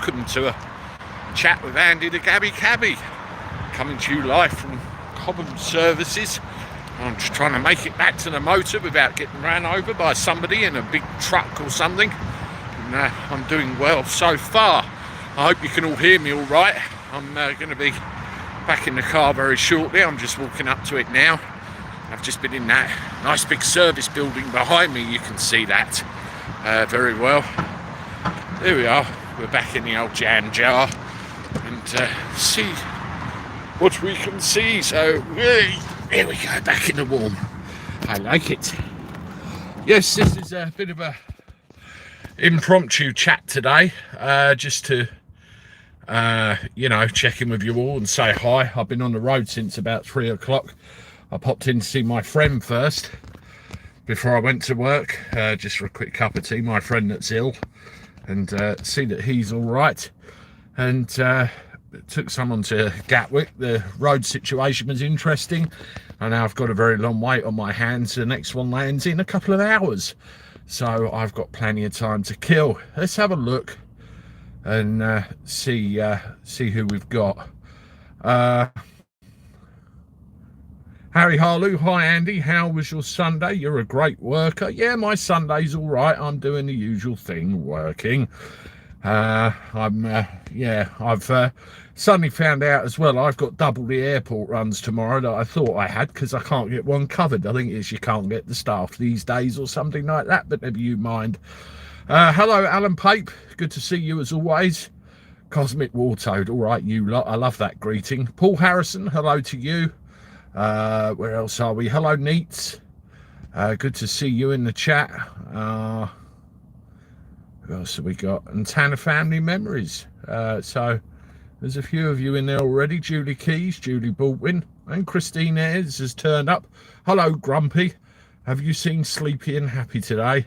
welcome to a chat with Andy the Gabby Cabby, coming to you live from Cobham Services. I'm just trying to make it back to the motor without getting ran over by somebody in a big truck or something. And I'm doing well so far. I hope you can all hear me all right. I'm going to be back in the car very shortly. I'm just walking up to it now. I've just been in that nice big service building behind me. You can see that very well. There we are. We're back in the old jam jar and see what we can see. So here we go, back in the warm. I like it. Yes, this is a bit of a impromptu chat today, just to check in with you all and say hi. I've been on the road since about 3 o'clock. I popped in to see my friend first before I went to work, just for a quick cup of tea, my friend that's ill, and see that he's all right. And took someone to Gatwick. The road situation was interesting. I know I've got a very long wait on my hands. The next one lands in a couple of hours, so I've got plenty of time to kill. Let's have a look and see who we've got. Harry Harlow, hi Andy, how was your Sunday? You're a great worker. Yeah, my Sunday's all right. I'm doing the usual thing, working. I've suddenly found out as well I've got double the airport runs tomorrow that I thought I had, because I can't get one covered. I think it's you can't get the staff these days or something like that, but never you mind. Hello Alan Pape, good to see you as always. Cosmic Wartoad, all right you lot, I love that greeting. Paul Harrison, hello to you. Where else are we? Hello Neats, good to see you in the chat. Who else have we got? And Tanner Family Memories. So there's a few of you in there already. Julie Keys, Julie Baldwin, and Christine Ayres has turned up. Hello Grumpy, have you seen Sleepy and Happy today?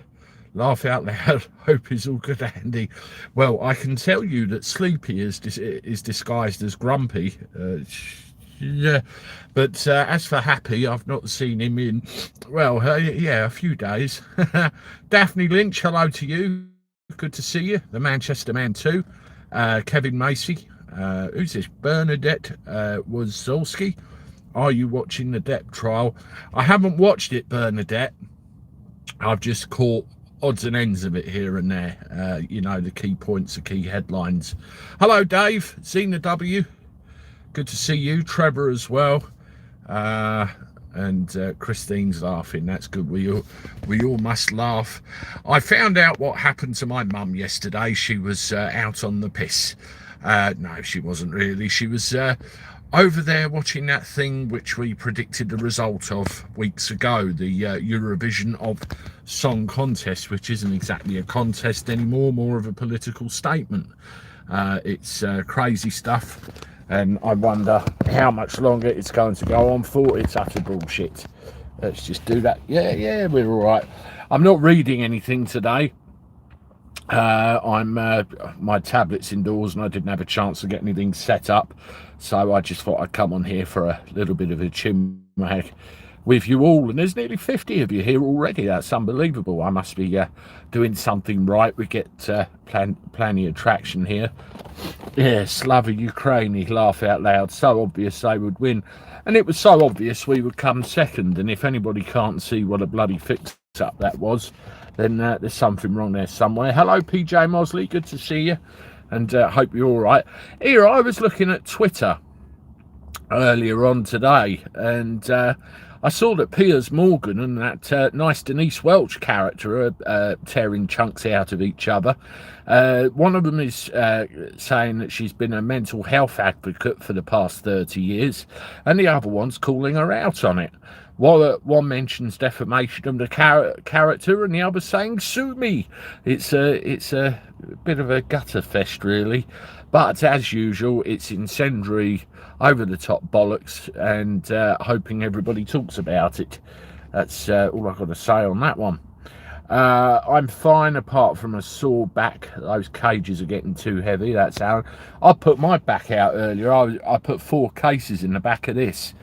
Laugh out loud. Hope is all good, Andy. Well, I can tell you that Sleepy is disguised as Grumpy. Yeah, but as for Happy, I've not seen him in, well, a few days. Daphne Lynch, hello to you. Good to see you. The Manchester Man too. Kevin Macy. Who's this? Bernadette Wazolski. Are you watching the Depp trial? I haven't watched it, Bernadette. I've just caught odds and ends of it here and there. The key points, the key headlines. Hello, Dave. Seen the W. Good to see you. Trevor as well. And Christine's laughing. That's good. We all must laugh. I found out what happened to my mum yesterday. She was out on the piss. No, she wasn't really. She was over there watching that thing which we predicted the result of weeks ago, the Eurovision of Song Contest, which isn't exactly a contest anymore, more of a political statement. It's crazy stuff. And I wonder how much longer it's going to go on for. It's utter bullshit. Let's just do that. Yeah, we're all right. I'm not reading anything today. My tablet's indoors and I didn't have a chance to get anything set up. So I just thought I'd come on here for a little bit of a chinwag with you all. And there's nearly 50 of you here already. That's unbelievable. I must be doing something right. We get plenty of traction here. Yeah, Slava Ukraine, laugh out loud. So obvious they would win. And it was so obvious we would come second. And if anybody can't see what a bloody fix-up that was, then there's something wrong there somewhere. Hello, PJ Mosley. Good to see you. And hope you're all right. Here, I was looking at Twitter earlier on today. And I saw that Piers Morgan and that nice Denise Welch character are tearing chunks out of each other. One of them is saying that she's been a mental health advocate for the past 30 years, and the other one's calling her out on it. One mentions defamation of the character, and the other saying, sue me. It's a bit of a gutter fest, really. But as usual, it's incendiary, over-the-top bollocks, and hoping everybody talks about it. That's all I've got to say on that one. I'm fine apart from a sore back. Those cages are getting too heavy. That's how I put my back out earlier. I put 4 cases in the back of this,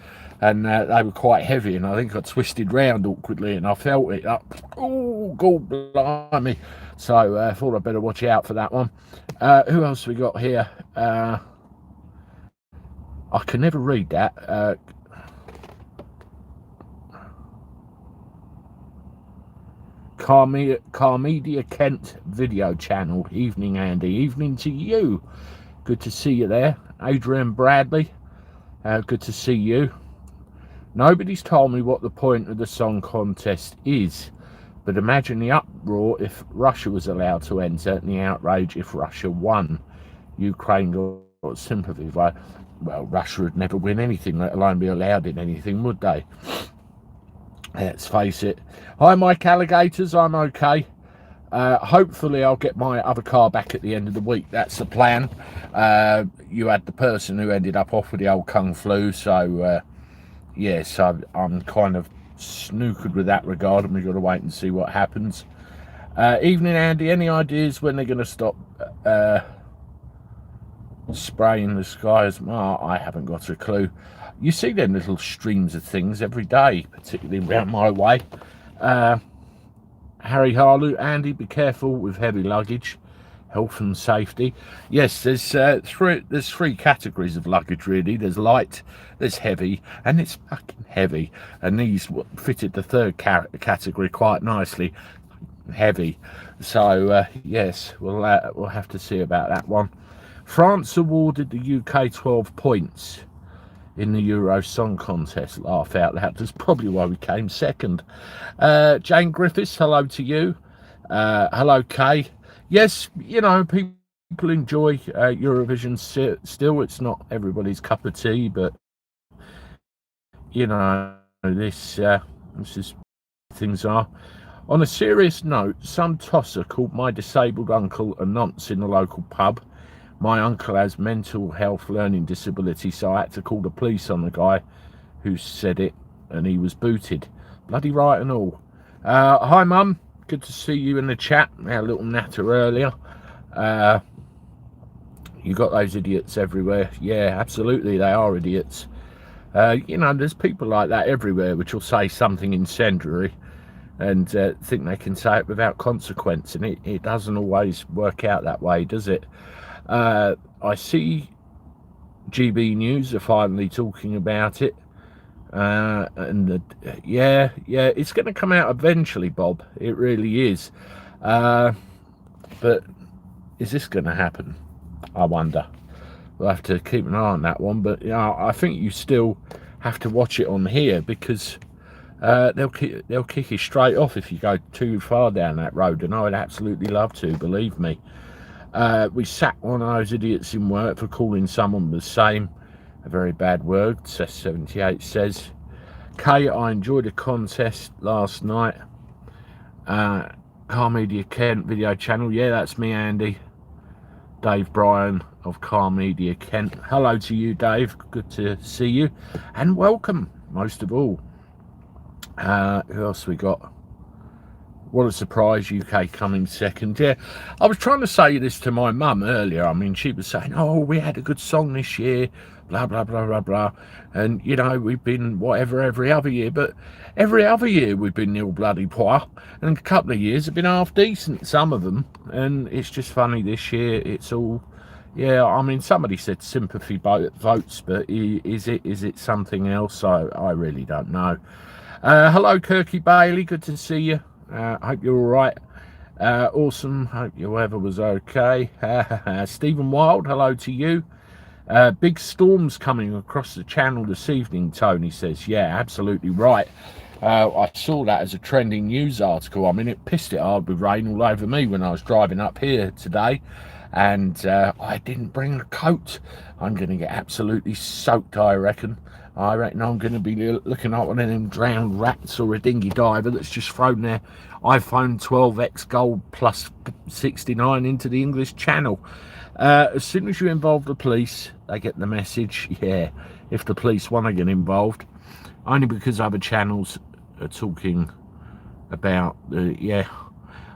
and they were quite heavy, and I think I twisted round awkwardly and I felt it up. Oh, God blimey. So I thought I'd better watch out for that one. Who else we got here? I can never read that. Carmedia Kent video channel. Evening, Andy. Evening to you. Good to see you there. Adrian Bradley. Good to see you. Nobody's told me what the point of the song contest is, but imagine the uproar if Russia was allowed to enter and the outrage if Russia won. Ukraine got sympathy. Well, Russia would never win anything, let alone be allowed in anything, would they? Let's face it. Hi, Mike Alligators. I'm okay. Hopefully I'll get my other car back at the end of the week. That's the plan. You had the person who ended up off with the old Kung Flu, so yes, I'm kind of snookered with that regard, and we've got to wait and see what happens. Evening, Andy. Any ideas when they're going to stop spraying the skies? Oh, I haven't got a clue. You see them little streams of things every day, particularly around my way. Harry Harlow, Andy, be careful with heavy luggage, health and safety. Yes, there's three categories of luggage really. There's light, there's heavy, and it's fucking heavy. And these fitted the third category quite nicely, heavy. So yes, we'll have to see about that one. France awarded the UK 12 points in the Euro Song Contest. Laugh out loud. That's probably why we came second. Jane Griffiths, hello to you. Hello, Kay. Yes, you know, people enjoy Eurovision still. It's not everybody's cup of tea, but, you know, this is things are. On a serious note, some tosser called my disabled uncle a nonce in the local pub. My uncle has mental health learning disability, so I had to call the police on the guy who said it, and he was booted. Bloody right and all. Hi, Mum. Good to see you in the chat. We had a little natter earlier. You got those idiots everywhere. Yeah, absolutely, they are idiots. You know, there's people like that everywhere which will say something incendiary and think they can say it without consequence, and it doesn't always work out that way, does it? I see GB News are finally talking about it, and yeah, it's going to come out eventually, Bob. It really is. But is this going to happen? I wonder. We'll have to keep an eye on that one. But you know, I think you still have to watch it on here, because they'll kick you straight off if you go too far down that road, and I would absolutely love to, believe me. We sacked one of those idiots in work for calling someone the same, a very bad word, Cess78 says. Kay, I enjoyed the contest last night. Car Media Kent video channel. Yeah, that's me, Andy. Dave Bryan of Car Media Kent. Hello to you, Dave. Good to see you. And welcome, most of all. Who else we got? What a surprise, UK coming second. Yeah, I was trying to say this to my mum earlier. I mean, she was saying, oh, we had a good song this year, blah, blah, blah, blah, blah. And, you know, we've been whatever every other year. But every other year we've been nil bloody pois. And a couple of years have been half decent, some of them. And it's just funny this year. It's all, yeah, I mean, somebody said sympathy votes, but is it something else? I really don't know. Hello, Kirky Bailey. Good to see you. Hope you're all right. Awesome. Hope your weather was okay. Stephen Wild, hello to you. Big storms coming across the channel this evening, Tony says. Yeah, absolutely right. I saw that as a trending news article. I mean, it pissed it hard with rain all over me when I was driving up here today. And I didn't bring a coat. I'm going to get absolutely soaked, I reckon. I'm going to be looking like one of them drowned rats, or a dinghy diver that's just thrown their iPhone 12X Gold plus 69 into the English Channel. As soon as you involve the police, they get the message. Yeah, if the police want to get involved, only because other channels are talking about the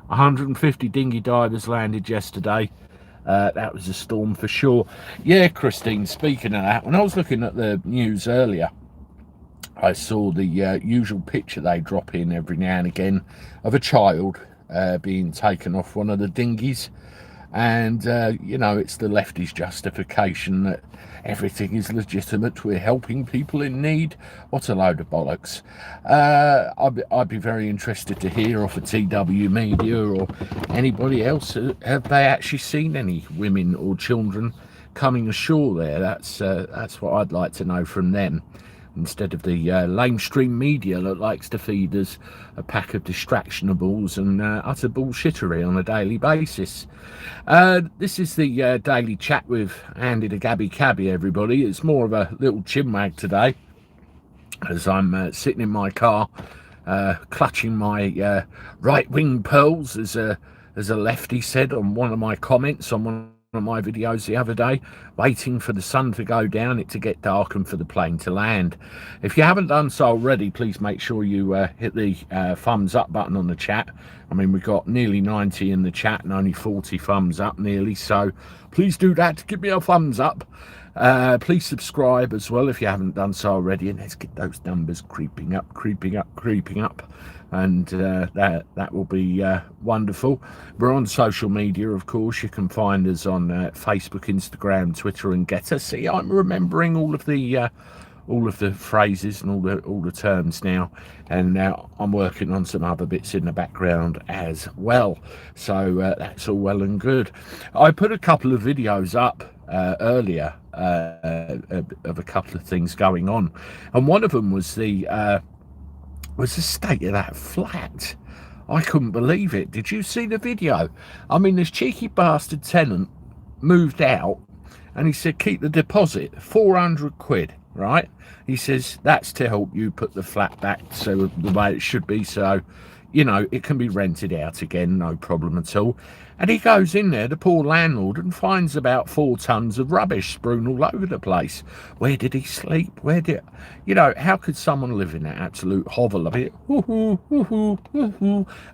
150 dinghy divers landed yesterday. That was a storm for sure. Yeah, Christine, speaking of that, when I was looking at the news earlier, I saw the usual picture they drop in every now and again of a child being taken off one of the dinghies. And, you know, it's the lefties' justification that everything is legitimate. We're helping people in need. What a load of bollocks. I'd be very interested to hear off of TW Media or anybody else. Have they actually seen any women or children coming ashore there? That's what I'd like to know from them, instead of the lamestream media that likes to feed us a pack of distractionables and utter bullshittery on a daily basis. This is the daily chat with Andy the Gabby Cabby, everybody. It's more of a little chinwag today, as I'm sitting in my car, clutching my right-wing pearls, as a lefty said on one of my comments on one of my videos the other day, waiting for the sun to go down, it to get dark, and for the plane to land. If you haven't done so already, please make sure you hit the thumbs up button on the chat. I mean, we've got nearly 90 in the chat and only 40 thumbs up nearly, so please do that. Give me a thumbs up. Please subscribe as well if you haven't done so already, and let's get those numbers creeping up, and that will be wonderful. We're on social media, of course. You can find us on Facebook, Instagram, Twitter, and Getter. See, I'm remembering all of the phrases and all the terms now, and now I'm working on some other bits in the background as well, so that's all well and good. I put a couple of videos up earlier of a couple of things going on, and one of them was the state of that flat. I couldn't believe it. Did you see the video? I mean, this cheeky bastard tenant moved out, and he said keep the deposit, 400 quid, right? He says that's to help you put the flat back so the way it should be, so you know it can be rented out again, no problem at all. And he goes in there, the poor landlord, and finds about 4 tons of rubbish strewn all over the place. Where did he sleep? You know, how could someone live in that absolute hovel of it?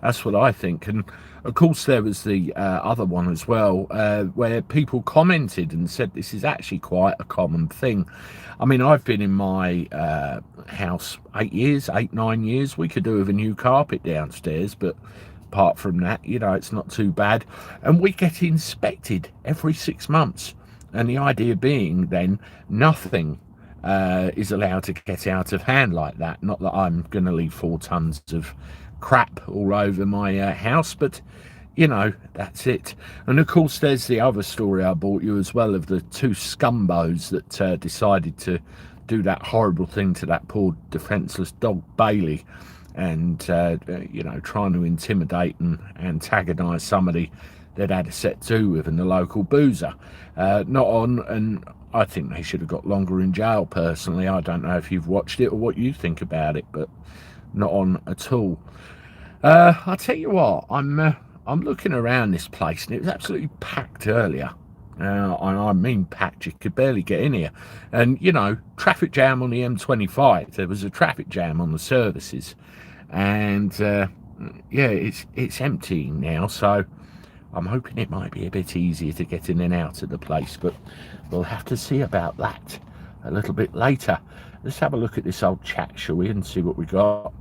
That's what I think. And of course there was the other one as well, where people commented and said this is actually quite a common thing. I mean, I've been in my house 8 years, 9 years. We could do with a new carpet downstairs, but apart from that, you know, it's not too bad. And we get inspected every 6 months, and the idea being then nothing is allowed to get out of hand like that. Not that I'm going to leave 4 tons of crap all over my house, but you know, that's it. And of course there's the other story I brought you as well, of the 2 scumbos that decided to do that horrible thing to that poor defenseless dog Bailey, and you know, trying to intimidate and antagonize somebody that had a set to with, in the local boozer. Not on, and I think they should have got longer in jail personally. I don't know if you've watched it or what you think about it, but not on at all. I'll tell you what, I'm looking around this place, and it was absolutely packed earlier. I mean packed, you could barely get in here. And you know, traffic jam on the M25. There was a traffic jam on the services, and yeah, it's emptying now, so I'm hoping it might be a bit easier to get in and out of the place, but we'll have to see about that a little bit later. Let's have a look at this old chat, shall we, and see what we got.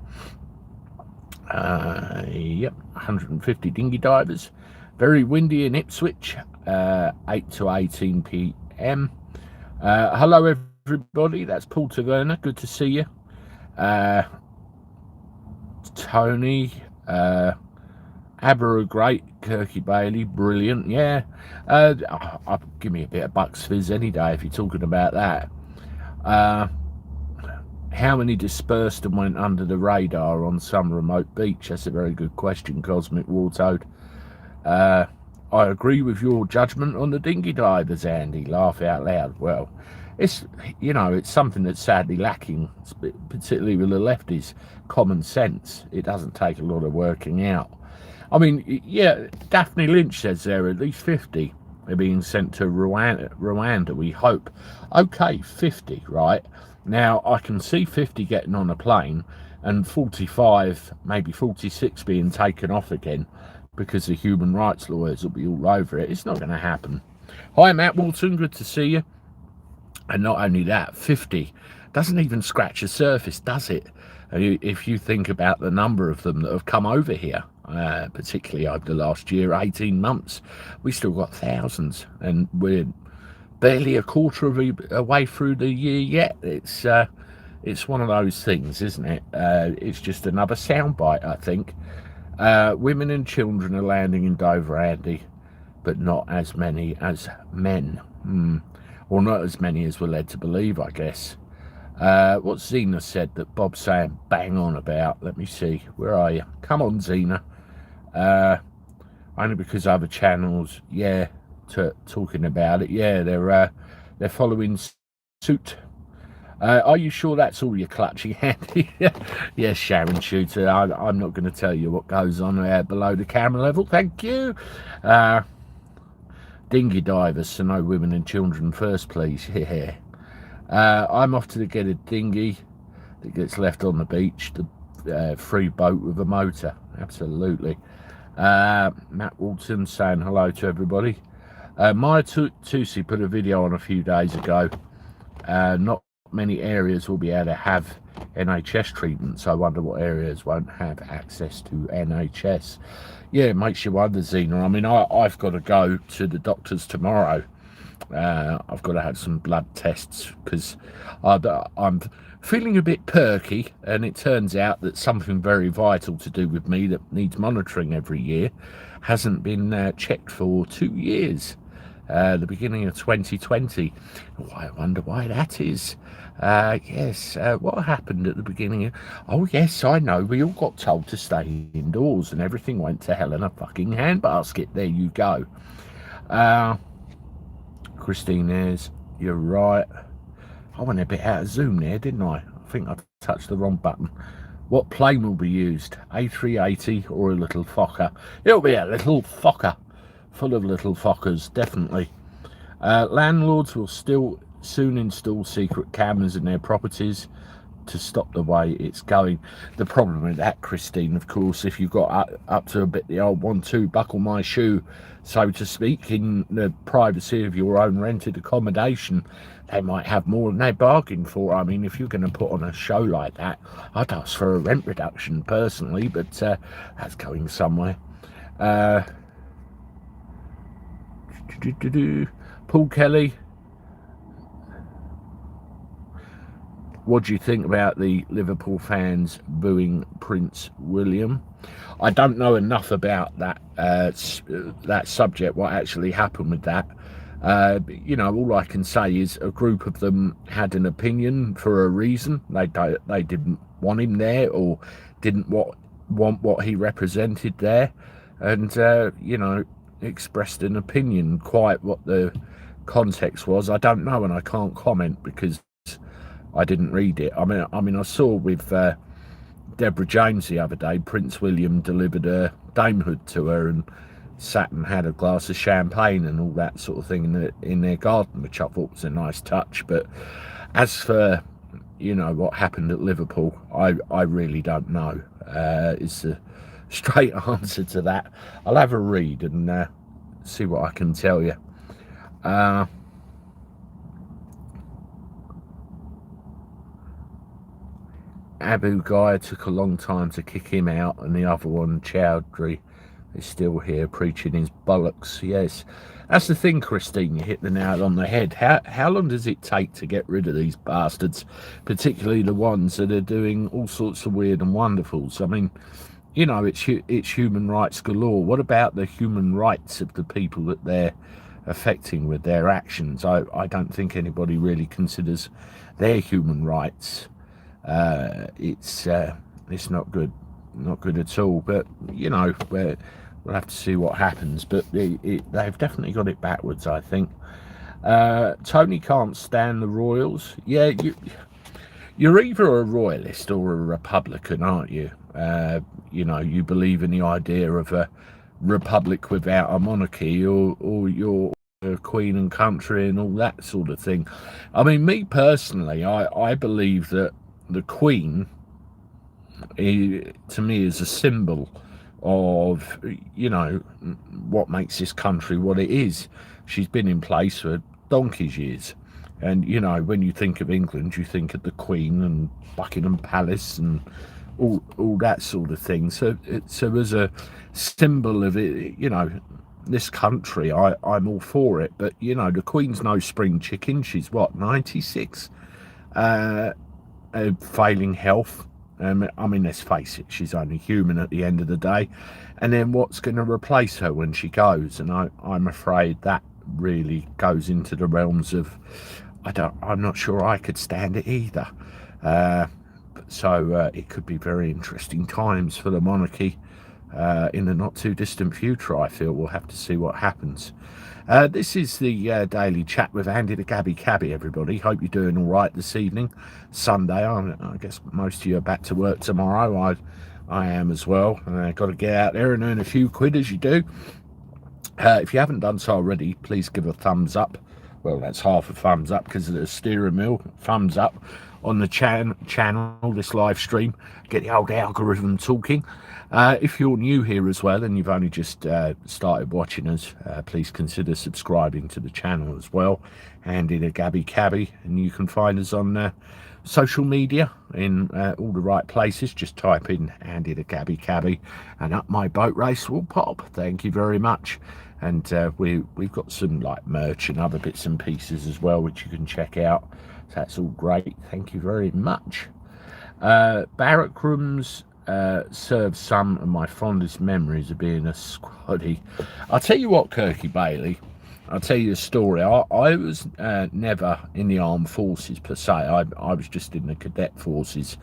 Yep, 150 dinghy divers. Very windy in Ipswich, 8 to 18 p.m. Hello everybody, that's Paul Taverner, good to see you. Tony, Abra great, Kirky Bailey, brilliant, yeah. Give me a bit of Bucks Fizz any day if you're talking about that. How many dispersed and went under the radar on some remote beach? That's a very good question, Cosmic Wartoad. I agree with your judgment on the dinghy divers, Andy. Laugh out loud. Well, it's, you know, it's something that's sadly lacking, particularly with the lefties. Common sense. It doesn't take a lot of working out. I mean, yeah, Daphne Lynch says there at least 50 are being sent to Rwanda, we hope. Okay, 50, right? Now, I can see 50 getting on a plane and 45, maybe 46 being taken off again, because the human rights lawyers will be all over it. It's not going to happen. Hi, Matt Walton, good to see you. And not only that, 50 doesn't even scratch the surface, does it? If you think about the number of them that have come over here. particularly over the last year, 18 months. We still got thousands, and we're barely a quarter of a way through the year yet. It's one of those things, isn't it? It's just another soundbite, I think. Women and children are landing in Dover, Andy, but not as many as men. Or not as many as we're led to believe, I guess. What Zena said that Bob's saying bang on about. Let me see. Where are you? Come on, Zena. Only because other channels, yeah, talking about it. Yeah, they're following suit. Are you sure that's all you're clutching, Andy? Yes, Sharon Shooter. I'm not going to tell you what goes on below the camera level. Thank you. Dinghy divers, so no women and children first, please. Yeah. I'm off to get a dinghy that gets left on the beach. The free boat with a motor. Absolutely. Matt Walton saying hello to everybody. Maya Tusi put a video on a few days ago. Not many areas will be able to have NHS treatment, so I wonder what areas won't have access to NHS. Yeah, it makes you wonder, Zena. I mean, I've got to go to the doctors tomorrow. I've got to have some blood tests because I'm feeling a bit perky, and it turns out that something very vital to do with me that needs monitoring every year hasn't been checked for 2 years. The beginning of 2020. Oh, I wonder why that is. Yes, what happened at the beginning? Oh, yes, I know. We all got told to stay indoors and everything went to hell in a fucking handbasket. There you go. Christine is, you're right. I went a bit out of zoom there, didn't I? I think I touched the wrong button. What plane will be used? A380 or a little Fokker? It'll be a little Fokker. Full of little Fokkers, definitely. Landlords will still soon install secret cameras in their properties to stop the way it's going. The problem with that, Christine, of course, if you've got up to a bit the old 1-2 buckle my shoe, so to speak, in the privacy of your own rented accommodation, they might have more than they bargained for. I mean, if you're going to put on a show like that, I'd ask for a rent reduction personally, but that's going somewhere. Paul Kelly, what do you think about the Liverpool fans booing Prince William? I don't know enough about that that subject, what actually happened with that. You know, all I can say is a group of them had an opinion for a reason. They didn't want him there, or didn't want what he represented there, and you know, expressed an opinion. Quite what the context was, I don't know, and I can't comment because I didn't read it. I mean, I saw with Deborah James the other day, Prince William delivered a damehood to her and sat and had a glass of champagne and all that sort of thing in their garden, which I thought was a nice touch. But as for, you know, what happened at Liverpool, I really don't know. It's the straight answer to that. I'll have a read and see what I can tell you. Abu Guy took a long time to kick him out, and the other one, Chowdhury, is still here preaching his bollocks. Yes, that's the thing, Christine. You hit the nail on the head. How long does it take to get rid of these bastards, particularly the ones that are doing all sorts of weird and wonderfuls? I mean, you know, it's human rights galore. What about the human rights of the people that they're affecting with their actions? I don't think anybody really considers their human rights. It's not good at all. But you know, we'll have to see what happens. But they've definitely got it backwards, I think. Tony can't stand the Royals. Yeah, you're either a royalist or a Republican, aren't you? You know, you believe in the idea of a republic without a monarchy, or you're a queen and country and all that sort of thing. I mean, me personally, I believe that the Queen, to me, is a symbol of, you know, what makes this country what it is. She's been in place for donkey's years. And, you know, when you think of England, you think of the Queen and Buckingham Palace and all that sort of thing. So as a symbol of it, this country, I'm all for it. But the Queen's no spring chicken. She's what, 96, failing health. I mean, let's face it, she's only human at the end of the day. And then what's going to replace her when she goes? And I'm afraid that really goes into the realms of, I'm not sure I could stand it either. So it could be very interesting times for the monarchy in the not too distant future. I feel we'll have to see what happens. This is the daily chat with Andy the Gabby Cabby, everybody. Hope you're doing all right this evening. Sunday, I guess most of you are back to work tomorrow. I am as well. Got to get out there and earn a few quid as you do. If you haven't done so already, please give a thumbs up. Well, that's half a thumbs up because of the steering wheel. Thumbs up on the channel, this live stream. Get the old algorithm talking. If you're new here as well and you've only just started watching us, please consider subscribing to the channel as well. Andy the Gabby Cabby, and you can find us on social media in all the right places. Just type in Andy the Gabby Cabby and up my boat race will pop. Thank you very much. And we've got some like merch and other bits and pieces as well, which you can check out. So that's all great. Thank you very much. Barrack rooms serve some of my fondest memories of being a squaddy. I'll tell you what, Kirky Bailey, I'll tell you a story. I was never in the armed forces per se. I was just in the cadet forces.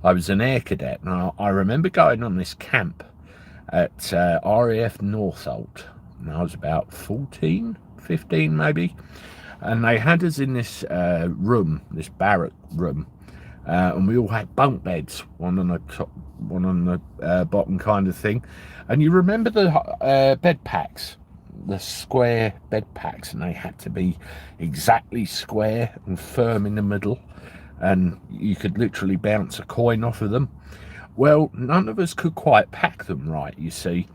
I was an air cadet. Now, I remember going on this camp at RAF Northolt. And I was about 14, 15 maybe. And they had us in this room, this barrack room. And we all had bunk beds, one on the top, one on the bottom kind of thing. And you remember the bed packs, the square bed packs, and they had to be exactly square and firm in the middle. And you could literally bounce a coin off of them. Well, none of us could quite pack them right, you see.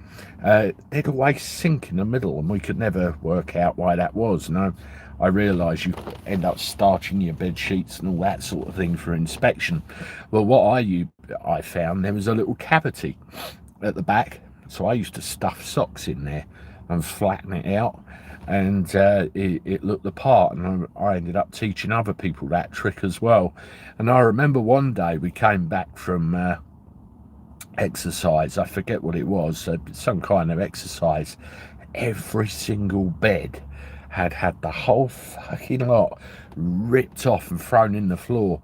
They'd always sink in the middle, and we could never work out why that was. And I realise you end up starching your bed sheets and all that sort of thing for inspection. Well, what I found, there was a little cavity at the back, so I used to stuff socks in there and flatten it out, and it looked the part. And I ended up teaching other people that trick as well. And I remember one day we came back from exercise. I forget what it was, some kind of exercise. Every single bed had the whole fucking lot ripped off and thrown in the floor.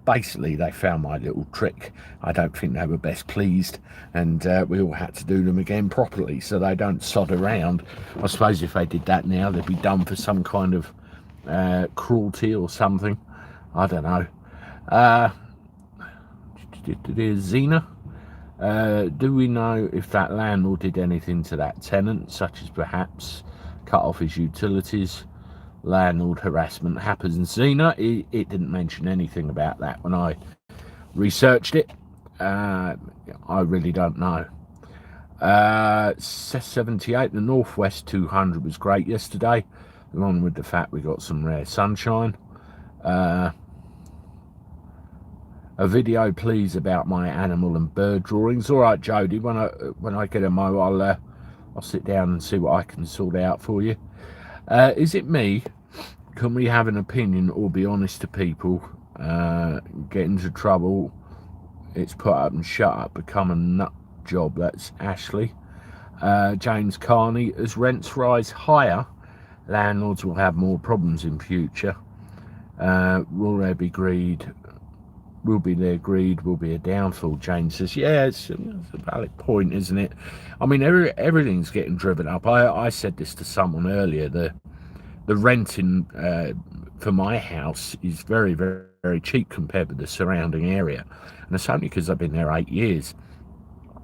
Basically, they found my little trick. I don't think they were best pleased, and we all had to do them again properly so they don't sod around. I suppose if they did that now, they'd be done for some kind of cruelty or something. I don't know. Xena, do we know if that landlord did anything to that tenant, such as perhaps cut off his utilities? Landlord harassment happens. Xena, it didn't mention anything about that when I researched it. I really don't know. 78, the Northwest 200 was great yesterday, along with the fact we got some rare sunshine. A video, please, about my animal and bird drawings. All right, Jody. When I get a mo, I'll sit down and see what I can sort out for you. Is it me? Can we have an opinion or be honest to people? Get into trouble. It's put up and shut up. Become a nut job. That's Ashley. James Carney. As rents rise higher, landlords will have more problems in future. Will there be greed? Will be their greed, will be a downfall. Jane says, yeah, it's a valid point, isn't it? I mean, everything's getting driven up. I said this to someone earlier. The renting for my house is very, very, very cheap compared with the surrounding area. And it's only because I've been there 8 years.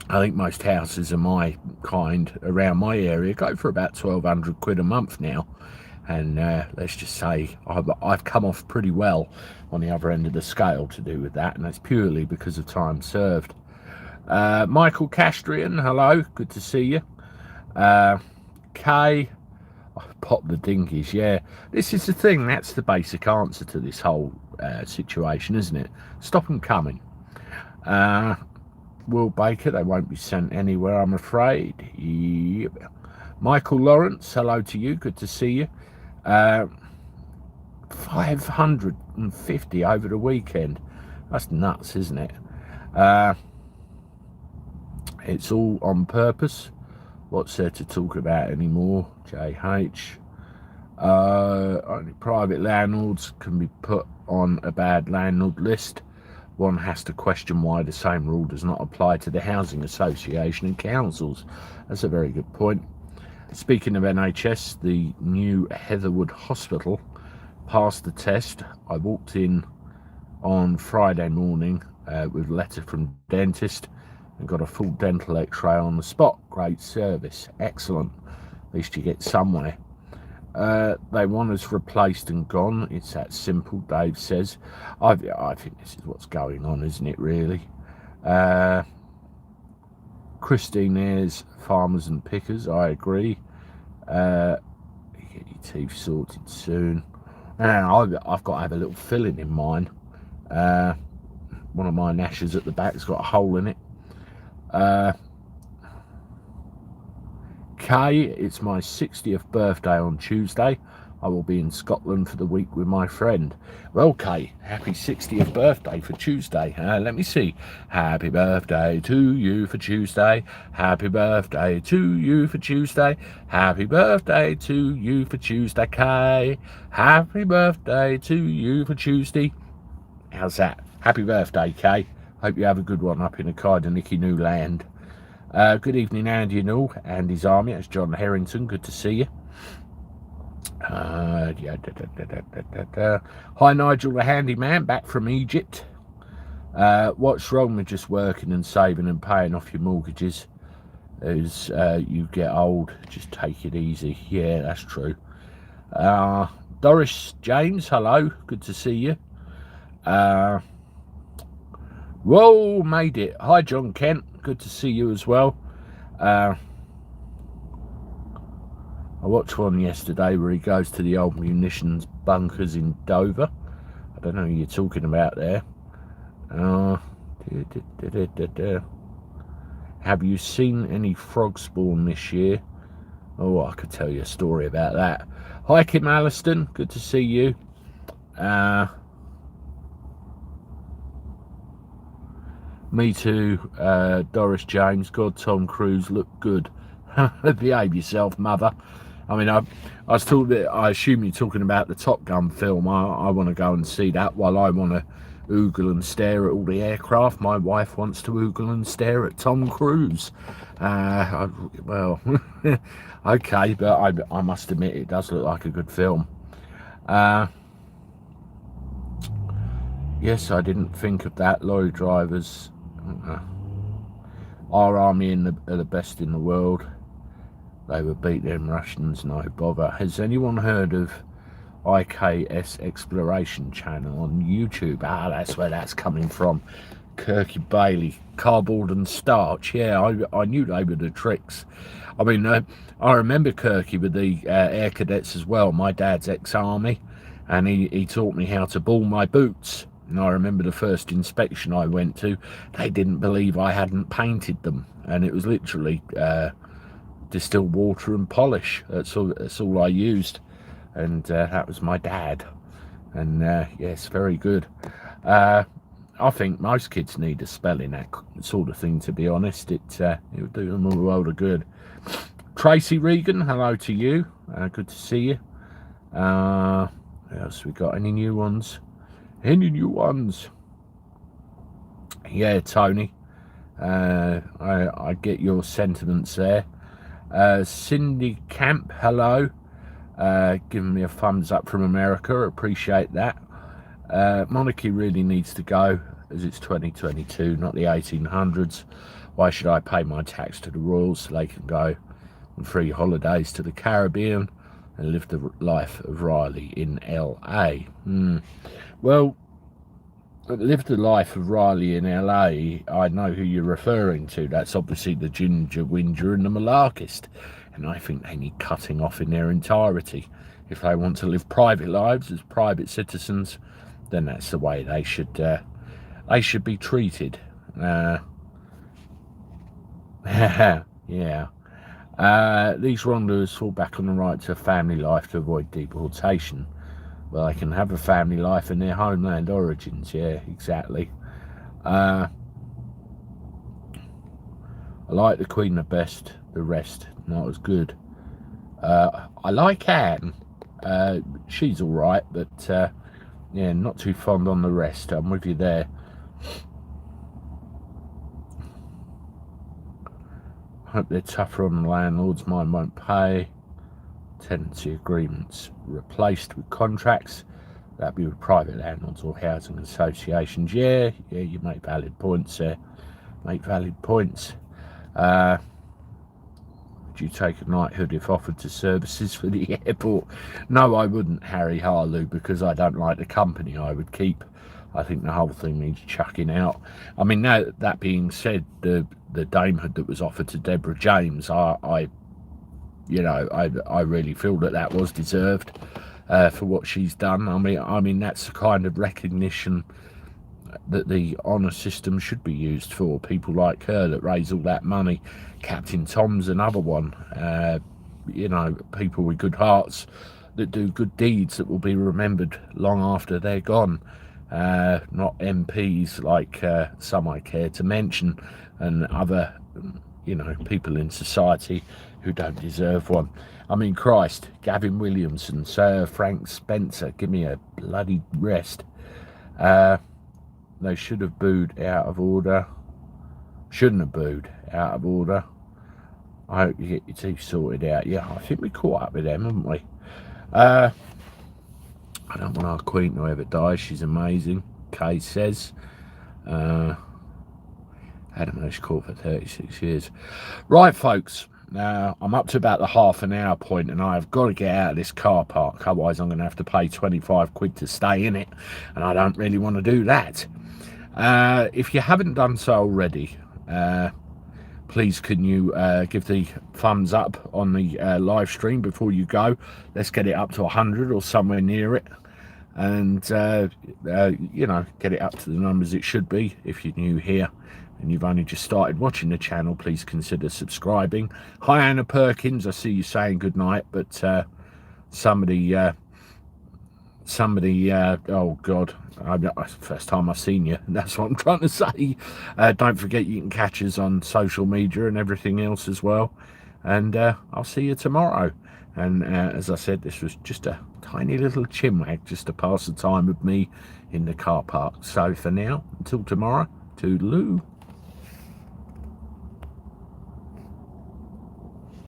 I think most houses of my kind around my area go for about 1,200 quid a month now. And let's just say I've come off pretty well on the other end of the scale to do with that, and that's purely because of time served. Michael Castrian, hello, good to see you. Kay, pop the dinkies, yeah. This is the thing, that's the basic answer to this whole situation, isn't it? Stop them coming. Will Baker, they won't be sent anywhere, I'm afraid. Yep. Michael Lawrence, hello to you, good to see you. 550 over the weekend. That's nuts, isn't it? It's all on purpose. What's there to talk about anymore? JH. Only private landlords can be put on a bad landlord list. One has to question why the same rule does not apply to the housing association and councils. That's a very good point. Speaking of NHS, the new Heatherwood Hospital passed the test. I walked in on Friday morning with a letter from dentist and got a full dental x-ray on the spot. Great service, excellent. At least you get somewhere. They want us replaced and gone. It's that simple, Dave says. I think this is what's going on, isn't it, really? Christine Ayres, farmers and pickers, I agree. You get your teeth sorted soon. And I've got to have a little filling in mine. One of my gnashes at the back's got a hole in it. Kay, it's my 60th birthday on Tuesday. I will be in Scotland for the week with my friend. Well, Kay, happy 60th birthday for Tuesday. Let me see. Happy birthday to you for Tuesday. Happy birthday to you for Tuesday. Happy birthday to you for Tuesday, Kay. Happy birthday to you for Tuesday. How's that? Happy birthday, Kay. Hope you have a good one up in the Cardinicki New Land. Good evening, Andy and all, and his army. It's John Harrington. Good to see you. Hi, Nigel the handyman, back from Egypt. What's wrong with just working and saving and paying off your mortgages? As you get old, just take it easy. Yeah, that's true. Doris James, hello. Good to see you. Whoa, made it. Hi, John Kent. Good to see you as well. I watched one yesterday where he goes to the old munitions bunkers in Dover. I don't know who you're talking about there. Have you seen any frog spawn this year? Oh, I could tell you a story about that. Hi, Kim Alliston. Good to see you. Me too, Doris James. God, Tom Cruise looked good. Behave yourself, mother. I mean, I assume you're talking about the Top Gun film. I want to go and see that while I want to oogle and stare at all the aircraft. My wife wants to oogle and stare at Tom Cruise. Well, okay, but I must admit it does look like a good film. Yes, I didn't think of that. Lorry drivers. Our army are the best in the world. They would beat them Russians, no bother. Has anyone heard of IKS Exploration Channel on YouTube? That's where that's coming from. Kirky Bailey, cardboard and starch. Yeah, I knew they were the tricks. I mean, I remember Kirky with the air cadets as well. My dad's ex-army, and he taught me how to ball my boots. And I remember the first inspection I went to, they didn't believe I hadn't painted them, and it was literally distilled water and polish. That's all I used, and that was my dad. And yes, very good. I think most kids need a spell in that sort of thing, to be honest. It would do them all a world of good. Tracy Regan, hello to you. Good to see you. What else we got? Any new ones? Any new ones? Yeah, Tony. I get your sentiments there. Cindy Camp, hello. Giving me a thumbs up from America. Appreciate that. Monarchy really needs to go, as it's 2022, not the 1800s. Why should I pay my tax to the royals so they can go on free holidays to the Caribbean and live the life of Riley in LA? Well, live the life of Riley in LA, I know who you're referring to. That's obviously the Ginger Whinger and the Malarkist. And I think they need cutting off in their entirety. If they want to live private lives as private citizens, then that's the way they should be treated. Yeah. These wrongdoers fall back on the right to a family life to avoid deportation. Well, they can have a family life in their homeland origins. Yeah, exactly. I like the Queen the best, the rest not as good. I like Anne. She's all right, but yeah, not too fond on the rest. I'm with you there. Hope they're tougher on the landlords. Mine won't pay. Tenancy agreements replaced with contracts. That'd be with private landlords or housing associations. Yeah, you make valid points there. Make valid points. Would you take a knighthood if offered to services for the airport? No, I wouldn't, Harry Harlow, because I don't like the company I would keep. I think the whole thing needs chucking out. I mean, now that being said, the damehood that was offered to Deborah James, I really feel that was deserved for what she's done. I mean that's the kind of recognition that the honour system should be used for. People like her that raise all that money. Captain Tom's another one. People with good hearts that do good deeds that will be remembered long after they're gone. Not MPs like some I care to mention, and other people in society who don't deserve one. I mean, Christ, Gavin Williamson, Sir Frank Spencer, give me a bloody rest. They should have booed out of order. Shouldn't have booed out of order. I hope you get your teeth sorted out. Yeah, I think we caught up with them, haven't we? I don't want our Queen to ever die. She's amazing, Kay says. Had a marriage court for 36 years. Right, folks. Now, I'm up to about the half an hour point, and I've got to get out of this car park. Otherwise, I'm going to have to pay 25 quid to stay in it, and I don't really want to do that. If you haven't done so already, please can you give the thumbs up on the live stream before you go. Let's get it up to 100 or somewhere near it, and get it up to the numbers it should be. If you're new here and you've only just started watching the channel, please consider subscribing. Hi Anna Perkins, I see you saying good night, but somebody oh god, first time I've seen you, that's what I'm trying to say. Don't forget you can catch us on social media and everything else as well, and I'll see you tomorrow. And as I said, this was just a tiny little chinwag just to pass the time with me in the car park. So for now, until tomorrow, toodaloo.